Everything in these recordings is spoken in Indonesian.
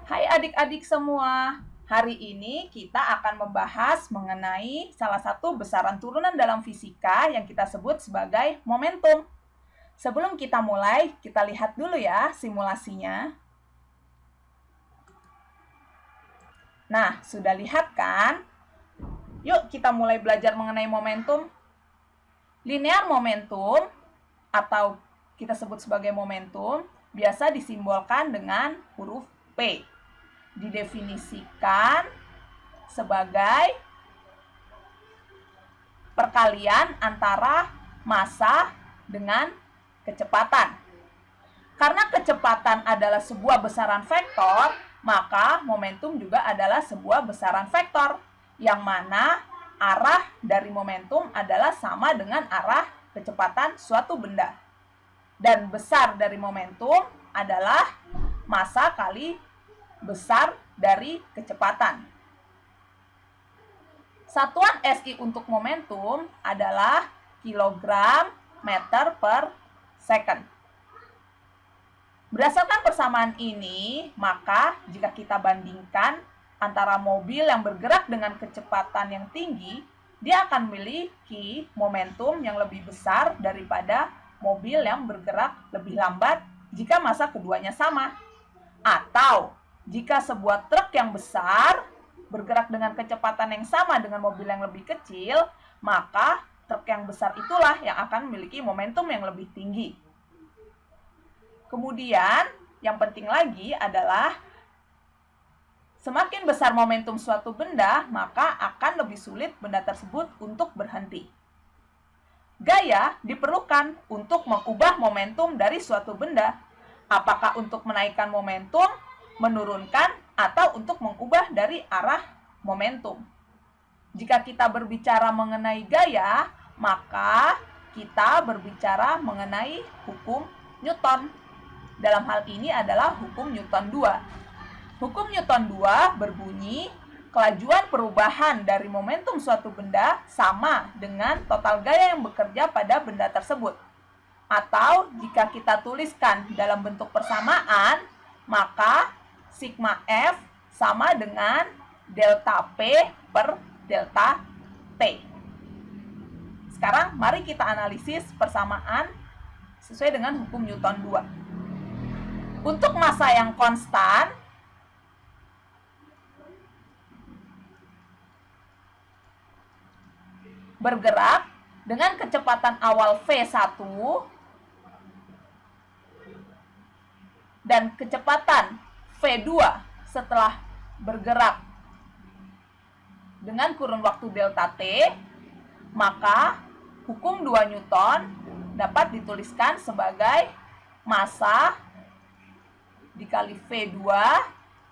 Hai adik-adik semua, hari ini kita akan membahas mengenai salah satu besaran turunan dalam fisika yang kita sebut sebagai momentum. Sebelum kita mulai, kita lihat dulu ya simulasinya. Nah, sudah lihat kan? Yuk kita mulai belajar mengenai momentum. Linear momentum atau kita sebut sebagai momentum biasa disimbolkan dengan huruf P. Didefinisikan sebagai perkalian antara massa dengan kecepatan. Karena kecepatan adalah sebuah besaran vektor, maka momentum juga adalah sebuah besaran vektor, yang mana arah dari momentum adalah sama dengan arah kecepatan suatu benda. Dan besar dari momentum adalah massa kali besar dari kecepatan. Satuan SI untuk momentum adalah kilogram meter per second. Berdasarkan persamaan ini, maka jika kita bandingkan antara mobil yang bergerak dengan kecepatan yang tinggi, dia akan memiliki momentum yang lebih besar daripada mobil yang bergerak lebih lambat jika massa keduanya sama. Atau jika sebuah truk yang besar bergerak dengan kecepatan yang sama dengan mobil yang lebih kecil, maka truk yang besar itulah yang akan memiliki momentum yang lebih tinggi. Kemudian, yang penting lagi adalah semakin besar momentum suatu benda, maka akan lebih sulit benda tersebut untuk berhenti. Gaya diperlukan untuk mengubah momentum dari suatu benda. Apakah untuk menaikkan momentum, menurunkan, atau untuk mengubah dari arah momentum. Jika kita berbicara mengenai gaya, maka kita berbicara mengenai hukum Newton. Dalam hal ini adalah hukum Newton 2. Hukum Newton 2 berbunyi, kelajuan perubahan dari momentum suatu benda sama dengan total gaya yang bekerja pada benda tersebut. Atau jika kita tuliskan dalam bentuk persamaan, maka sigma F sama dengan delta P per delta T. Sekarang mari kita analisis persamaan sesuai dengan hukum Newton 2. Untuk massa yang konstan, bergerak dengan kecepatan awal V1 dan kecepatan V2 setelah bergerak dengan kurun waktu delta T, maka hukum 2 Newton dapat dituliskan sebagai massa dikali V2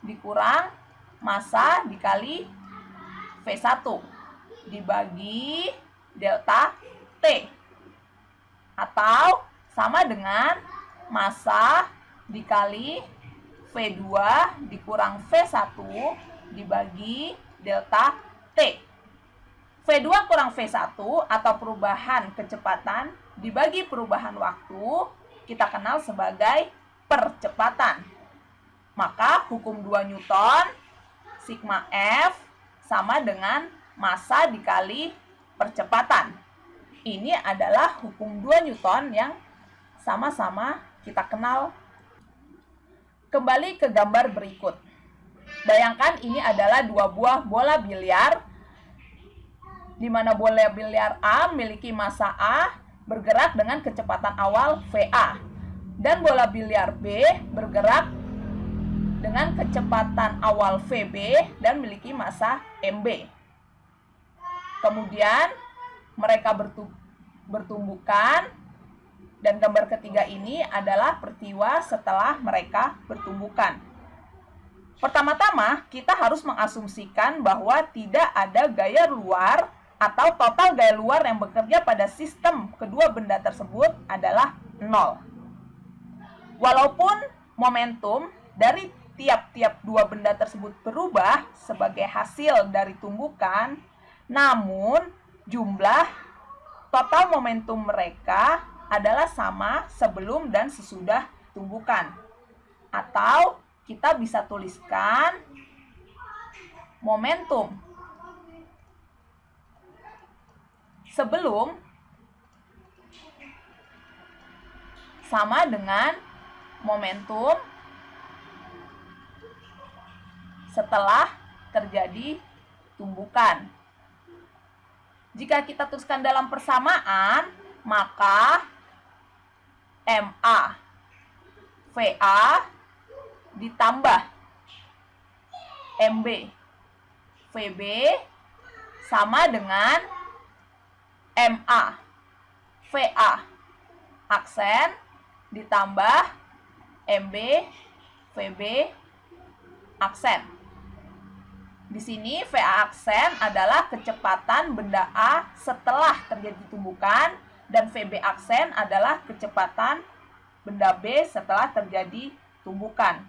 dikurang massa dikali V1 dibagi delta T, atau sama dengan massa dikali V2 dikurang V1 dibagi delta T. V2 kurang V1 atau perubahan kecepatan dibagi perubahan waktu kita kenal sebagai percepatan. Maka hukum 2 Newton, sigma F sama dengan massa dikali percepatan. Ini adalah hukum 2 Newton yang sama-sama kita kenal. Kembali ke gambar berikut. Bayangkan ini adalah dua buah bola biliar, di mana bola biliar A memiliki massa A bergerak dengan kecepatan awal VA, dan bola biliar B bergerak dengan kecepatan awal VB dan memiliki massa MB. Kemudian mereka bertumbukan, dan gambar ketiga ini adalah peristiwa setelah mereka bertumbukan. Pertama-tama kita harus mengasumsikan bahwa tidak ada gaya luar atau total gaya luar yang bekerja pada sistem kedua benda tersebut adalah 0. Walaupun momentum dari tiap-tiap dua benda tersebut berubah sebagai hasil dari tumbukan, namun jumlah total momentum mereka adalah sama sebelum dan sesudah tumbukan. Atau kita bisa tuliskan momentum. Sebelum sama dengan momentum setelah terjadi tumbukan. Jika kita tuliskan dalam persamaan, maka MA VA ditambah MB VB sama dengan MA VA aksen ditambah MB VB aksen. Di sini VA aksen adalah kecepatan benda A setelah terjadi tumbukan dan VB aksen adalah kecepatan benda B setelah terjadi tumbukan.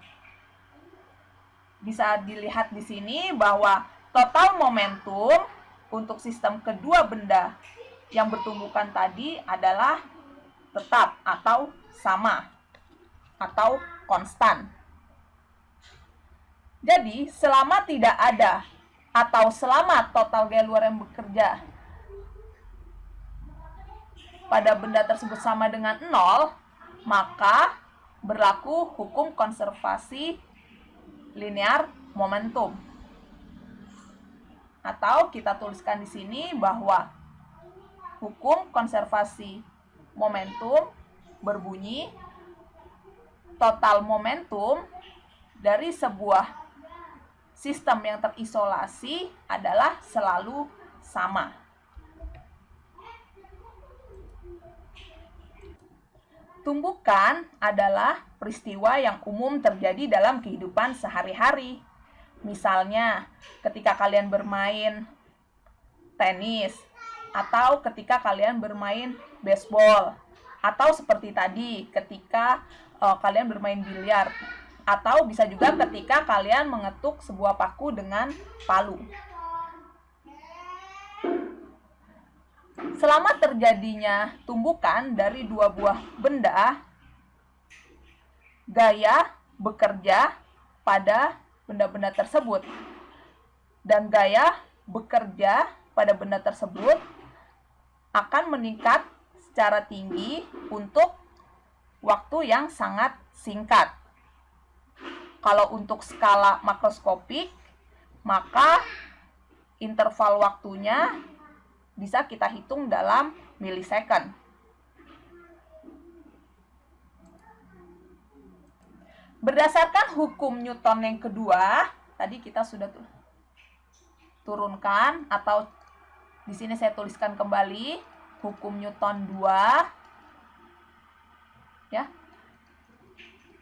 Bisa dilihat di sini bahwa total momentum untuk sistem kedua benda yang bertumbukan tadi adalah tetap atau sama atau konstan. Jadi, selama tidak ada atau selama total gaya luar yang bekerja pada benda tersebut sama dengan 0, maka berlaku hukum konservasi linear momentum. Atau kita tuliskan di sini bahwa hukum konservasi momentum berbunyi total momentum dari sebuah sistem yang terisolasi adalah selalu sama. Tumbukan adalah peristiwa yang umum terjadi dalam kehidupan sehari-hari. Misalnya, ketika kalian bermain tenis, atau ketika kalian bermain baseball, atau seperti tadi, ketika kalian bermain biliar, atau bisa juga ketika kalian mengetuk sebuah paku dengan palu. Selama terjadinya tumbukan dari dua buah benda, gaya bekerja pada benda-benda tersebut. Dan gaya bekerja pada benda tersebut akan meningkat secara tinggi untuk waktu yang sangat singkat. Kalau untuk skala makroskopik, maka interval waktunya bisa kita hitung dalam milisecond. Berdasarkan hukum Newton yang kedua, tadi kita sudah turunkan atau di sini saya tuliskan kembali hukum Newton 2. Ya.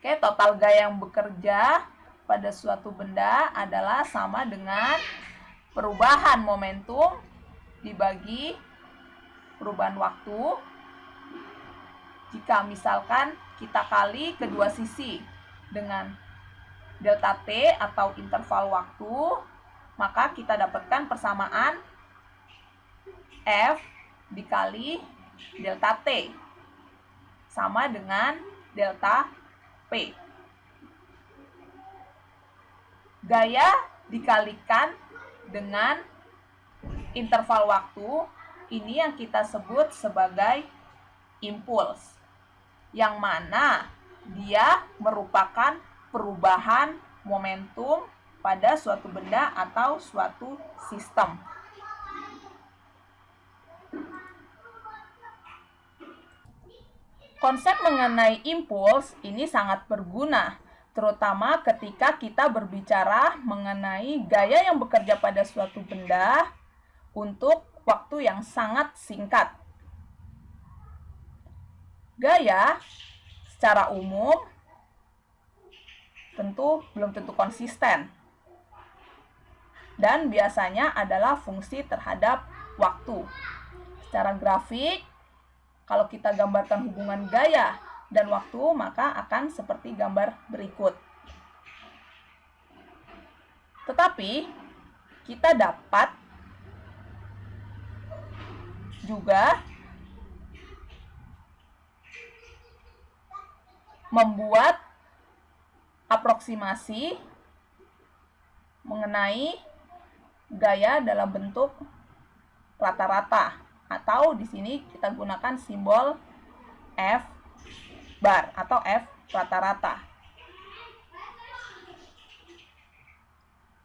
Oke, total gaya yang bekerja pada suatu benda adalah sama dengan perubahan momentum dibagi perubahan waktu. Jika misalkan kita kali kedua sisi dengan delta T atau interval waktu, maka kita dapatkan persamaan F dikali delta T sama dengan delta P. Gaya dikalikan dengan interval waktu, ini yang kita sebut sebagai impuls, yang mana dia merupakan perubahan momentum pada suatu benda atau suatu sistem. Konsep mengenai impuls ini sangat berguna, terutama ketika kita berbicara mengenai gaya yang bekerja pada suatu benda untuk waktu yang sangat singkat. Gaya secara umum belum tentu konsisten dan biasanya adalah fungsi terhadap waktu. Secara grafik, kalau kita gambarkan hubungan gaya dan waktu, maka akan seperti gambar berikut. Tetapi, kita dapat juga membuat aproksimasi mengenai gaya dalam bentuk rata-rata, atau di sini kita gunakan simbol F bar atau F rata-rata.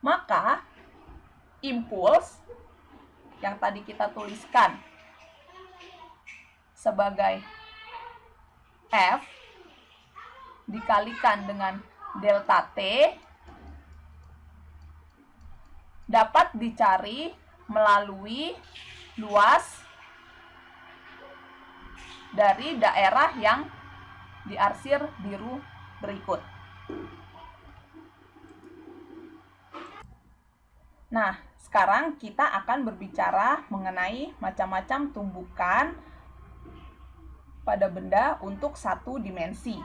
Maka impuls yang tadi kita tuliskan sebagai F dikalikan dengan delta T dapat dicari melalui luas dari daerah yang diarsir biru berikut. Nah, sekarang kita akan berbicara mengenai macam-macam tumbukan pada benda untuk satu dimensi.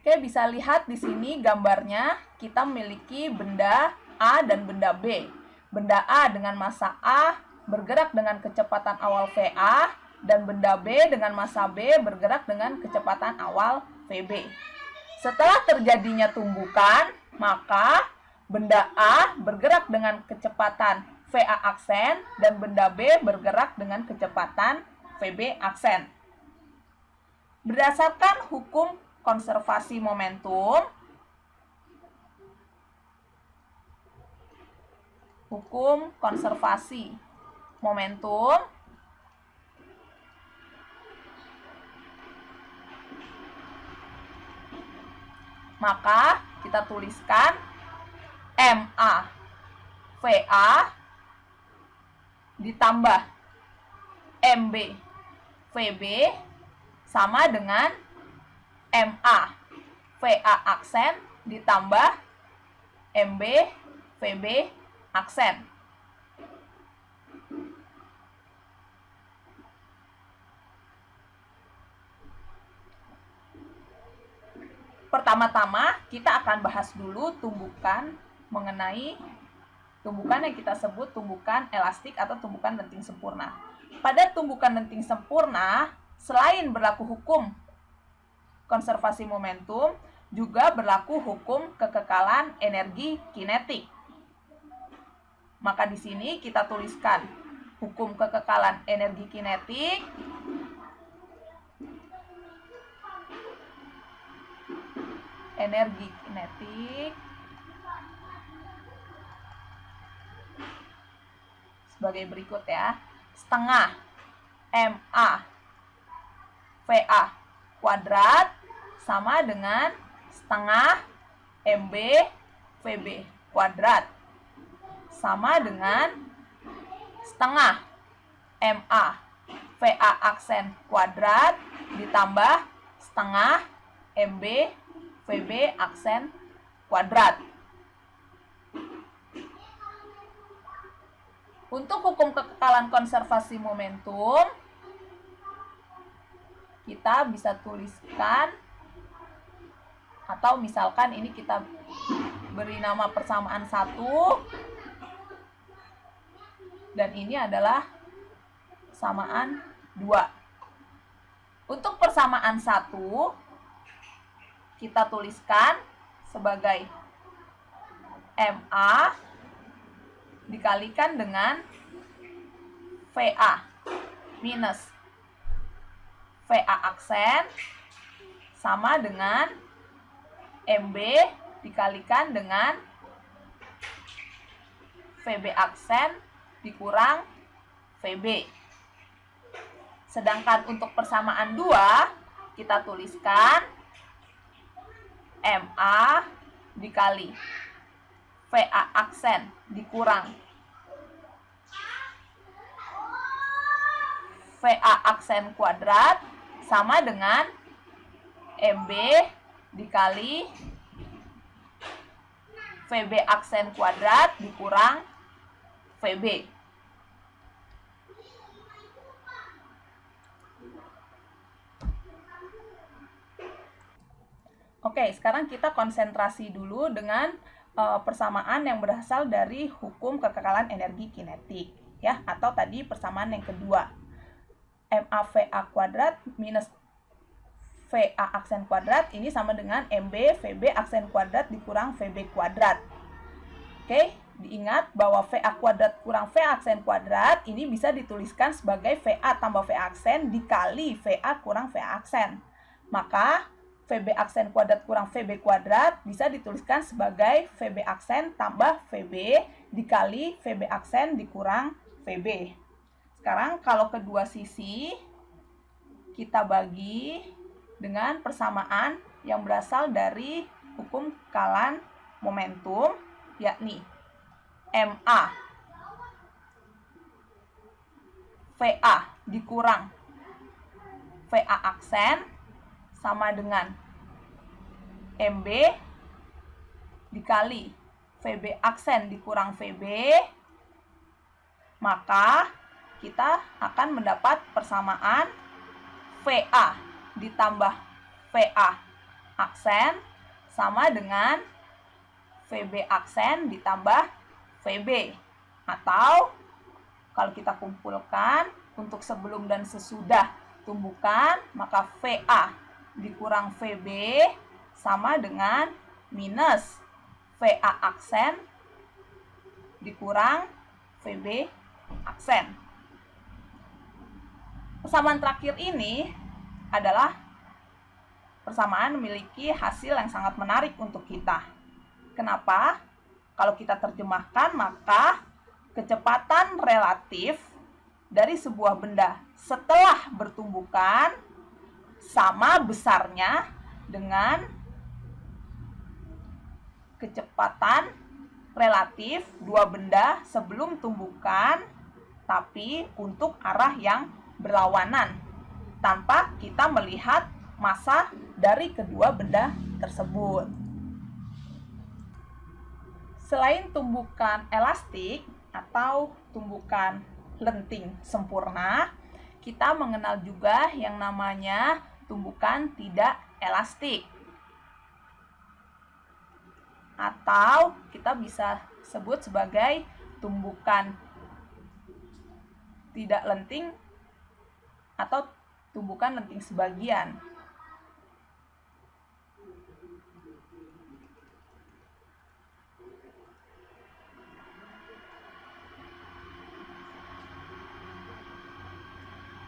Oke, bisa lihat di sini gambarnya, kita memiliki benda A dan benda B. Benda A dengan massa A bergerak dengan kecepatan awal VA, dan benda B dengan massa B bergerak dengan kecepatan awal VB. Setelah terjadinya tumbukan, maka benda A bergerak dengan kecepatan VA aksen, dan benda B bergerak dengan kecepatan VB aksen. Berdasarkan hukum konservasi momentum, maka kita tuliskan MA VA ditambah MB VB sama dengan MA VA aksen ditambah MB VB aksen. Pertama-tama kita akan bahas dulu tumbukan mengenai tumbukan yang kita sebut tumbukan elastik atau tumbukan lenting sempurna. Pada tumbukan lenting sempurna, selain berlaku hukum konservasi momentum, juga berlaku hukum kekekalan energi kinetik. Maka di sini kita tuliskan hukum kekekalan energi kinetik sebagai berikut ya. Setengah MA VA kuadrat sama dengan setengah MB VB kuadrat sama dengan setengah MA VA aksen kuadrat ditambah setengah MB VB aksen kuadrat. Untuk hukum kekekalan konservasi momentum, kita bisa tuliskan, atau misalkan ini kita beri nama persamaan 1, dan ini adalah persamaan 2. Untuk persamaan 1, kita tuliskan sebagai MA dikalikan dengan VA minus VA aksen sama dengan MB dikalikan dengan VB aksen dikurang VB. Sedangkan untuk persamaan 2, kita tuliskan MA dikali VA aksen dikurang VA aksen kuadrat sama dengan MB dikali VB aksen kuadrat dikurang VB. Oke, sekarang kita konsentrasi dulu dengan persamaan yang berasal dari hukum kekekalan energi kinetik, ya, atau tadi persamaan yang kedua, MAVA kuadrat minus VA aksen kuadrat ini sama dengan MB VB aksen kuadrat dikurang VB kuadrat. Oke, diingat bahwa VA kuadrat kurang VA aksen kuadrat ini bisa dituliskan sebagai VA tambah VA aksen dikali VA kurang VA aksen. Maka VB aksen kuadrat kurang VB kuadrat bisa dituliskan sebagai VB aksen tambah VB dikali VB aksen dikurang VB. Sekarang kalau kedua sisi kita bagi dengan persamaan yang berasal dari hukum kekalan momentum, yakni MA VA dikurang VA aksen sama dengan MB dikali VB aksen dikurang VB, maka kita akan mendapat persamaan VA ditambah VA aksen sama dengan VB aksen ditambah VB. Atau kalau kita kumpulkan untuk sebelum dan sesudah tumbukan, maka VA dikurang VB sama dengan minus VA aksen dikurang VB aksen. Persamaan terakhir ini adalah persamaan memiliki hasil yang sangat menarik untuk kita. Kenapa? Kalau kita terjemahkan, maka kecepatan relatif dari sebuah benda setelah bertumbukan sama besarnya dengan kecepatan relatif dua benda sebelum tumbukan, tapi untuk arah yang berlawanan, tanpa kita melihat massa dari kedua benda tersebut. Selain tumbukan elastik atau tumbukan lenting sempurna, kita mengenal juga yang namanya tumbukan tidak elastik. Atau kita bisa sebut sebagai tumbukan tidak lenting atau tumbukan lenting sebagian.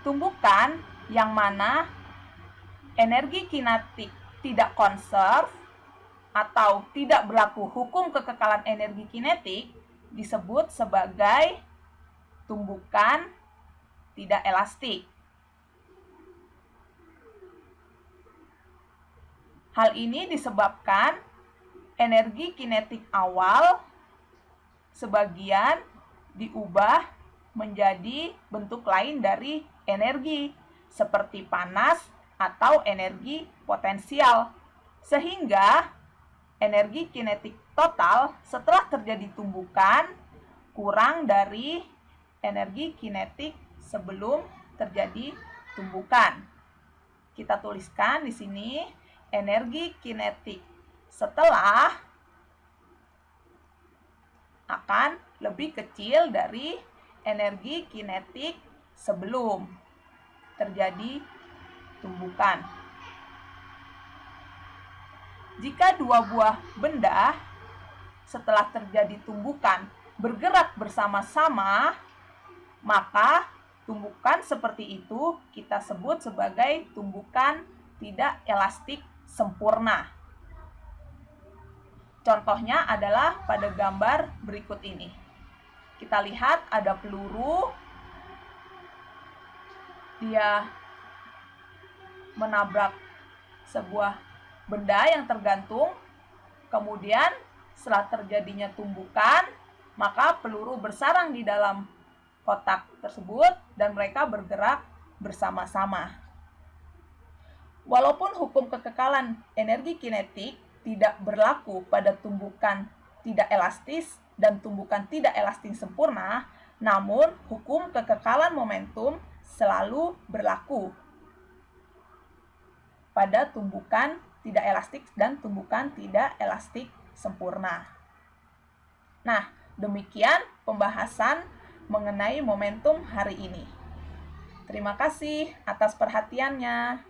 Tumbukan yang mana energi kinetik tidak konserv atau tidak berlaku hukum kekekalan energi kinetik disebut sebagai tumbukan tidak elastik. Hal ini disebabkan energi kinetik awal sebagian diubah menjadi bentuk lain dari energi, seperti panas atau energi potensial, sehingga energi kinetik total setelah terjadi tumbukan kurang dari energi kinetik sebelum terjadi tumbukan. Kita tuliskan di sini energi kinetik setelah akan lebih kecil dari energi kinetik sebelum terjadi tumbukan. Jika dua buah benda setelah terjadi tumbukan bergerak bersama-sama, maka tumbukan seperti itu kita sebut sebagai tumbukan tidak elastik sempurna. Contohnya adalah pada gambar berikut ini. Kita lihat ada peluru, dia menabrak sebuah benda yang tergantung, kemudian setelah terjadinya tumbukan, maka peluru bersarang di dalam kotak tersebut dan mereka bergerak bersama-sama. Walaupun hukum kekekalan energi kinetik tidak berlaku pada tumbukan tidak elastis dan tumbukan tidak elastis sempurna, namun hukum kekekalan momentum selalu berlaku pada tumbukan tidak elastik dan tumbukan tidak elastik sempurna. Nah, demikian pembahasan mengenai momentum hari ini. Terima kasih atas perhatiannya.